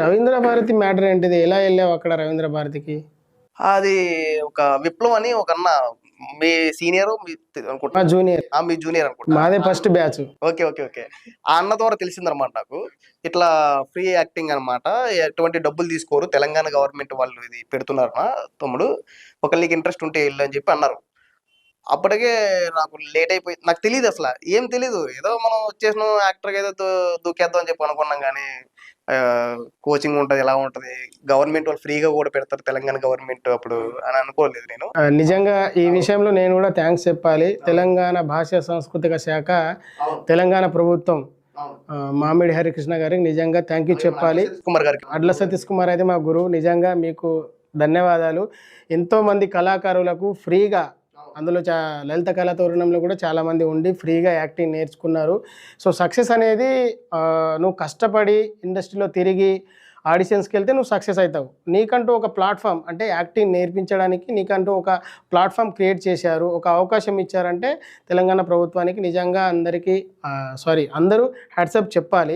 Ravindra Bharati matter ఏంటిది? ఎలా ఎళ్ళావు అక్కడ రవీంద్ర భారతికి? అది ఒక విప్లవ్ అని ఒక అన్న మీ సీనియర్ మా అనుకుంటా. జూనియర్. మీ జూనియర్ అనుకుంటా. మాదే first batch. Okay. Okay. Okay. ఆ అన్న ద్వారా తెలిసిందనమాట నాకు. ఇట్లా ఫ్రీ యాక్టింగ్ అనమాట. ఎటువంటి డబ్బులు తీసుకోరు. తెలంగాణ గవర్నమెంట్ వాళ్ళు ఇది పెడుతున్నారన్న తమ్ముడు. ఒకవేళ నీకు ఇంట్రెస్ట్ ఉంటే ఎళ్ళు అని చెప్పి అన్నారు. అప్పటికే నాకు లేట్ అయిపోయింది. నాకు తెలీదసల. ఏం తెలీదు. ఏదో మనం వచ్చేసినాం యాక్టర్‌గా ఏదో దూకేద్దాం అని చెప్పి అనుకున్నాం గానీ, కోచింగ్ ఉంటది, ఇలా ఉంటది. గవర్నమెంట్ వాళ్ళు ఫ్రీగా కూడా పెడతారు తెలంగాణ గవర్నమెంట్ అప్పుడు అని అనుకోలేదు నేను. నిజంగా ఈ విషయంలో నేను కూడా థ్యాంక్స్ చెప్పాలి. తెలంగాణ భాషా సాంస్కృతిక శాఖ, తెలంగాణ ప్రభుత్వం మామిడి హరికృష్ణ గారికి నిజంగా థ్యాంక్ యూ చెప్పాలి. కుమార్ గారికి. అడ్ల సతీష్ కుమార్ అయితే మా గురువు. నిజంగా మీకు ధన్యవాదాలు. ఎంతోమంది కళాకారులకు ఫ్రీగా, అందులో లలిత కళా తోరణంలో కూడా చాలామంది ఉండి ఫ్రీగా యాక్టింగ్ నేర్చుకున్నారు. సో సక్సెస్ అనేది నువ్వు కష్టపడి ఇండస్ట్రీలో తిరిగి ఆడిషన్స్కి వెళ్తే నువ్వు సక్సెస్ అవుతావు. నీకంటూ ఒక ప్లాట్ఫామ్, అంటే యాక్టింగ్ నేర్పించడానికి నీకంటూ ఒక ప్లాట్ఫామ్ క్రియేట్ చేశారు, ఒక అవకాశం ఇచ్చారంటే తెలంగాణ ప్రభుత్వానికి నిజంగా అందరూ హ్యాట్సాప్ చెప్పాలి.